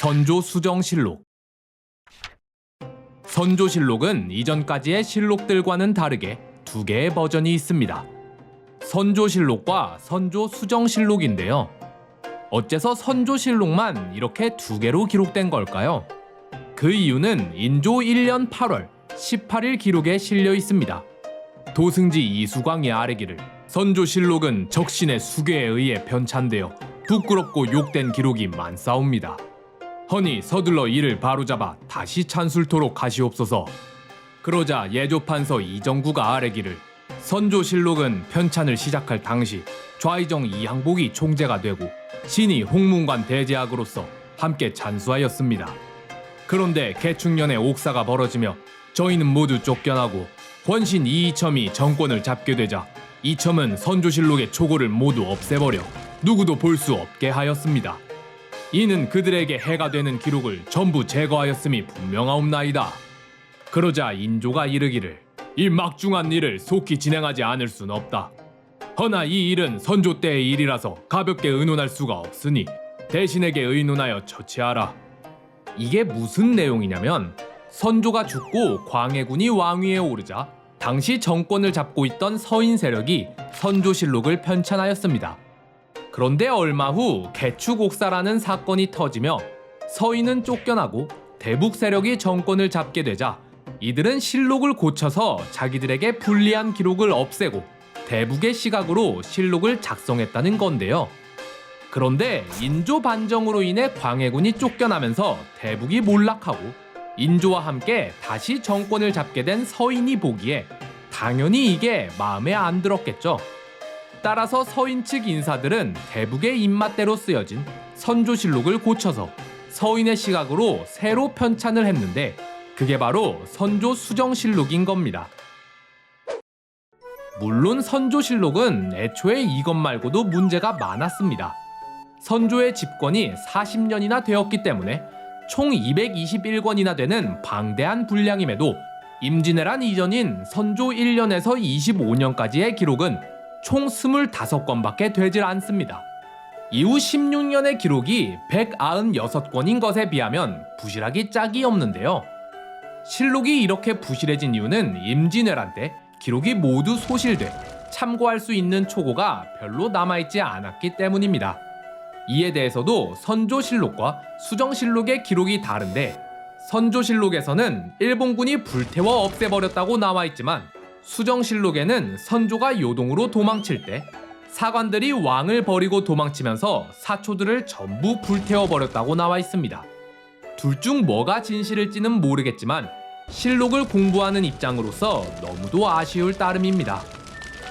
선조수정실록. 선조실록은 이전까지의 실록들과는 다르게 두 개의 버전이 있습니다. 선조실록과 선조수정실록인데요. 어째서 선조실록만 이렇게 두 개로 기록된 걸까요? 그 이유는 인조 1년 8월 18일 기록에 실려 있습니다. 도승지 이수광이 아뢰기를 선조실록은 적신의 수괴에 의해 편찬되어 부끄럽고 욕된 기록이 많사옵니다. 허니 서둘러 이를 바로잡아 다시 찬술토록 하시옵소서. 그러자 예조판서 이정구가 아뢰기를 선조실록은 편찬을 시작할 당시 좌의정 이항복이 총재가 되고 신이 홍문관 대제학으로서 함께 찬수하였습니다. 그런데 개축년에 옥사가 벌어지며 저희는 모두 쫓겨나고 권신 이이첨이 정권을 잡게 되자 이첨은 선조실록의 초고를 모두 없애버려 누구도 볼 수 없게 하였습니다. 이는 그들에게 해가 되는 기록을 전부 제거하였음이 분명하옵나이다. 그러자 인조가 이르기를 이 막중한 일을 속히 진행하지 않을 순 없다. 허나 이 일은 선조 때의 일이라서 가볍게 의논할 수가 없으니 대신에게 의논하여 처치하라. 이게 무슨 내용이냐면 선조가 죽고 광해군이 왕위에 오르자 당시 정권을 잡고 있던 서인 세력이 선조실록을 편찬하였습니다. 그런데 얼마 후 개축옥사라는 사건이 터지며 서인은 쫓겨나고 대북 세력이 정권을 잡게 되자 이들은 실록을 고쳐서 자기들에게 불리한 기록을 없애고 대북의 시각으로 실록을 작성했다는 건데요. 그런데 인조 반정으로 인해 광해군이 쫓겨나면서 대북이 몰락하고 인조와 함께 다시 정권을 잡게 된 서인이 보기에 당연히 이게 마음에 안 들었겠죠. 따라서 서인 측 인사들은 대북의 입맛대로 쓰여진 선조실록을 고쳐서 서인의 시각으로 새로 편찬을 했는데 그게 바로 선조수정실록인 겁니다. 물론 선조실록은 애초에 이것 말고도 문제가 많았습니다. 선조의 집권이 40년이나 되었기 때문에 총 221권이나 되는 방대한 분량임에도 임진왜란 이전인 선조 1년에서 25년까지의 기록은 총 25권밖에 되질 않습니다. 이후 16년의 기록이 196권인 것에 비하면 부실하기 짝이 없는데요. 실록이 이렇게 부실해진 이유는 임진왜란 때 기록이 모두 소실돼 참고할 수 있는 초고가 별로 남아있지 않았기 때문입니다. 이에 대해서도 선조실록과 수정실록의 기록이 다른데 선조실록에서는 일본군이 불태워 없애버렸다고 나와있지만 수정실록에는 선조가 요동으로 도망칠 때 사관들이 왕을 버리고 도망치면서 사초들을 전부 불태워버렸다고 나와있습니다. 둘 중 뭐가 진실일지는 모르겠지만 실록을 공부하는 입장으로서 너무도 아쉬울 따름입니다.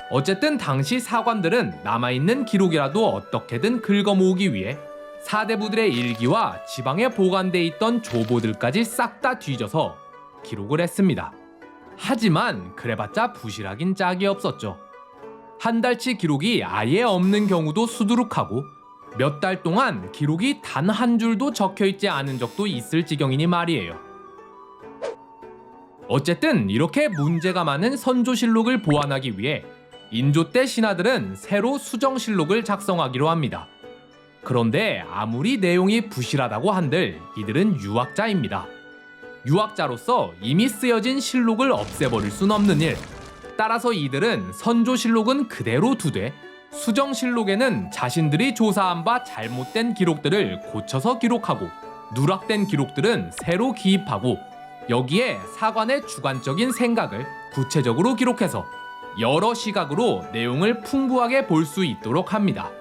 어쨌든 당시 사관들은 남아있는 기록이라도 어떻게든 긁어모으기 위해 사대부들의 일기와 지방에 보관돼 있던 조보들까지 싹 다 뒤져서 기록을 했습니다. 하지만 그래봤자 부실하긴 짝이 없었죠. 한 달치 기록이 아예 없는 경우도 수두룩하고 몇 달 동안 기록이 단 한 줄도 적혀있지 않은 적도 있을 지경이니 말이에요. 어쨌든 이렇게 문제가 많은 선조실록을 보완하기 위해 인조 때 신하들은 새로 수정실록을 작성하기로 합니다. 그런데 아무리 내용이 부실하다고 한들 이들은 유학자입니다. 유학자로서 이미 쓰여진 실록을 없애버릴 순 없는 일. 따라서 이들은 선조실록은 그대로 두되 수정실록에는 자신들이 조사한 바 잘못된 기록들을 고쳐서 기록하고 누락된 기록들은 새로 기입하고 여기에 사관의 주관적인 생각을 구체적으로 기록해서 여러 시각으로 내용을 풍부하게 볼 수 있도록 합니다.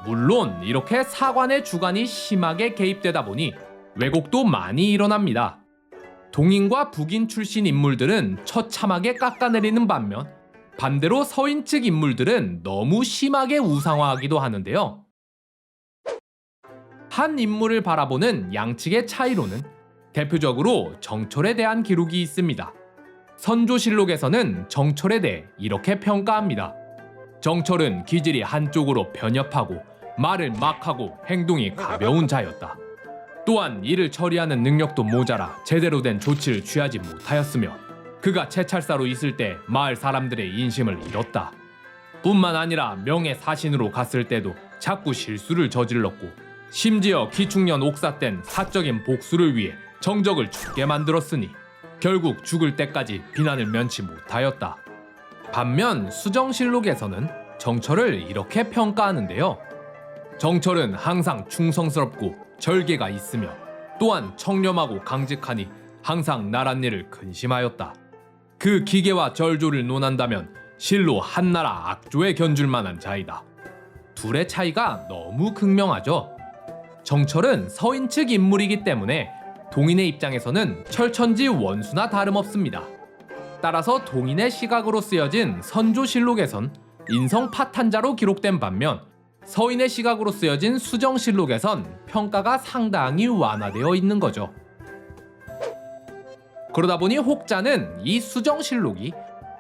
물론 이렇게 사관의 주관이 심하게 개입되다 보니 왜곡도 많이 일어납니다. 동인과 북인 출신 인물들은 처참하게 깎아내리는 반면 반대로 서인 측 인물들은 너무 심하게 우상화하기도 하는데요. 한 인물을 바라보는 양측의 차이로는 대표적으로 정철에 대한 기록이 있습니다. 선조실록에서는 정철에 대해 이렇게 평가합니다. 정철은 기질이 한쪽으로 편협하고 말을 막하고 행동이 가벼운 자였다. 또한 이를 처리하는 능력도 모자라 제대로 된 조치를 취하지 못하였으며 그가 채찰사로 있을 때 마을 사람들의 인심을 잃었다. 뿐만 아니라 명예사신으로 갔을 때도 자꾸 실수를 저질렀고 심지어 기충년 옥사땐 사적인 복수를 위해 정적을 죽게 만들었으니 결국 죽을 때까지 비난을 면치 못하였다. 반면 수정실록에서는 정철을 이렇게 평가하는데요. 정철은 항상 충성스럽고 절개가 있으며 또한 청렴하고 강직하니 항상 나란 일을 근심하였다. 그 기계와 절조를 논한다면 실로 한나라 악조에 견줄 만한 자이다. 둘의 차이가 너무 극명하죠. 정철은 서인 측 인물이기 때문에 동인의 입장에서는 철천지 원수나 다름없습니다. 따라서 동인의 시각으로 쓰여진 선조실록에선 인성 파탄자로 기록된 반면 서인의 시각으로 쓰여진 수정실록에선 평가가 상당히 완화되어 있는 거죠. 그러다 보니 혹자는 이 수정실록이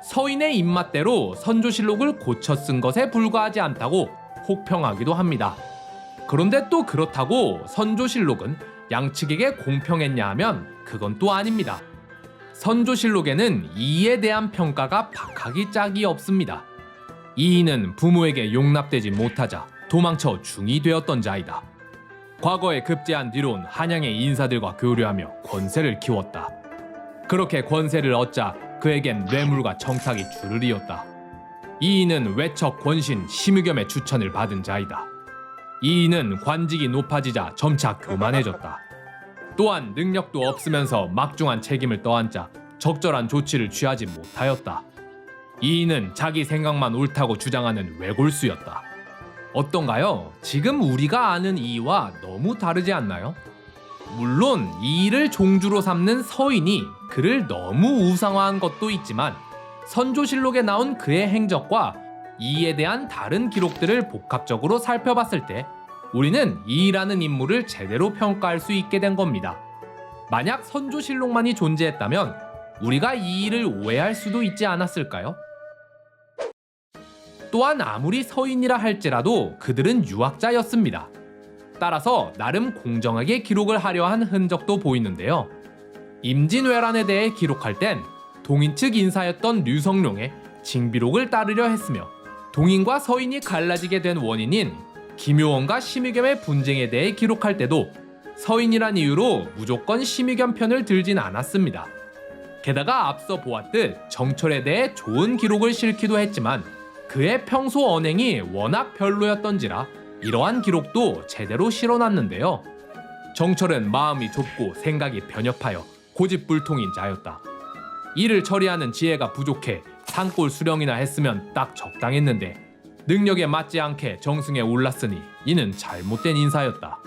서인의 입맛대로 선조실록을 고쳐 쓴 것에 불과하지 않다고 혹평하기도 합니다. 그런데 또 그렇다고 선조실록은 양측에게 공평했냐 하면 그건 또 아닙니다. 선조실록에는 이의에 대한 평가가 박하기 짝이 없습니다. 이의는 부모에게 용납되지 못하자 도망쳐 중이 되었던 자이다. 과거에 급제한 뒤론 한양의 인사들과 교류하며 권세를 키웠다. 그렇게 권세를 얻자 그에겐 뇌물과 청탁이 줄을 이었다. 이의는 외척 권신 심의겸의 추천을 받은 자이다. 이의는 관직이 높아지자 점차 교만해졌다. 또한 능력도 없으면서 막중한 책임을 떠안자 적절한 조치를 취하지 못하였다. 이의는 자기 생각만 옳다고 주장하는 외골수였다. 어떤가요? 지금 우리가 아는 이의와 너무 다르지 않나요? 물론 이의를 종주로 삼는 서인이 그를 너무 우상화한 것도 있지만 선조실록에 나온 그의 행적과 이의에 대한 다른 기록들을 복합적으로 살펴봤을 때 우리는 이의라는 인물을 제대로 평가할 수 있게 된 겁니다. 만약 선조실록만이 존재했다면 우리가 이의를 오해할 수도 있지 않았을까요? 또한 아무리 서인이라 할지라도 그들은 유학자였습니다. 따라서 나름 공정하게 기록을 하려 한 흔적도 보이는데요. 임진왜란에 대해 기록할 땐 동인 측 인사였던 류성룡의 징비록을 따르려 했으며 동인과 서인이 갈라지게 된 원인인 김효원과 심의겸의 분쟁에 대해 기록할 때도 서인이란 이유로 무조건 심의겸 편을 들진 않았습니다. 게다가 앞서 보았듯 정철에 대해 좋은 기록을 실기도 했지만 그의 평소 언행이 워낙 별로였던지라 이러한 기록도 제대로 실어놨는데요. 정철은 마음이 좁고 생각이 변협하여 고집불통인 자였다. 이를 처리하는 지혜가 부족해 산골 수령이나 했으면 딱 적당했는데 능력에 맞지 않게 정승에 올랐으니 이는 잘못된 인사였다.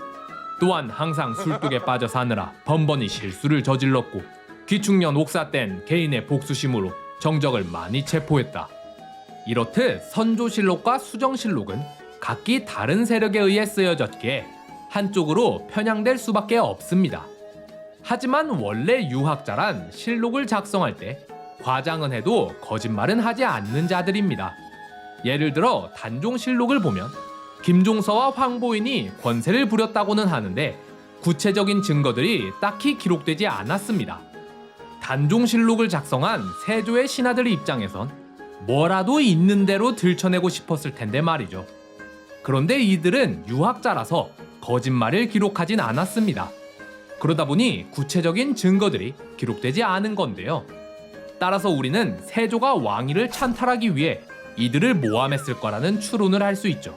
또한 항상 술독에 빠져 사느라 번번이 실수를 저질렀고 기충년 옥사 땐 개인의 복수심으로 정적을 많이 체포했다. 이렇듯 선조실록과 수정실록은 각기 다른 세력에 의해 쓰여졌기에 한쪽으로 편향될 수밖에 없습니다. 하지만 원래 유학자란 실록을 작성할 때 과장은 해도 거짓말은 하지 않는 자들입니다. 예를 들어 단종실록을 보면 김종서와 황보인이 권세를 부렸다고는 하는데 구체적인 증거들이 딱히 기록되지 않았습니다. 단종실록을 작성한 세조의 신하들 입장에선 뭐라도 있는 대로 들춰내고 싶었을 텐데 말이죠. 그런데 이들은 유학자라서 거짓말을 기록하진 않았습니다. 그러다 보니 구체적인 증거들이 기록되지 않은 건데요. 따라서 우리는 세조가 왕위를 찬탈하기 위해 이들을 모함했을 거라는 추론을 할 수 있죠.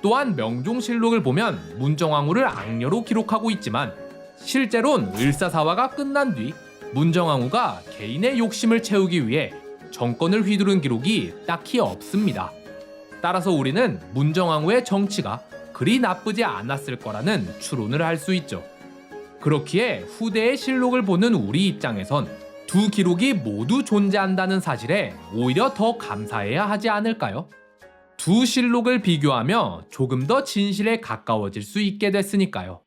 또한 명종실록을 보면 문정왕후를 악녀로 기록하고 있지만 실제론 을사사화가 끝난 뒤 문정왕후가 개인의 욕심을 채우기 위해 정권을 휘두른 기록이 딱히 없습니다. 따라서 우리는 문정왕후의 정치가 그리 나쁘지 않았을 거라는 추론을 할 수 있죠. 그렇기에 후대의 실록을 보는 우리 입장에선 두 기록이 모두 존재한다는 사실에 오히려 더 감사해야 하지 않을까요? 두 실록을 비교하며 조금 더 진실에 가까워질 수 있게 됐으니까요.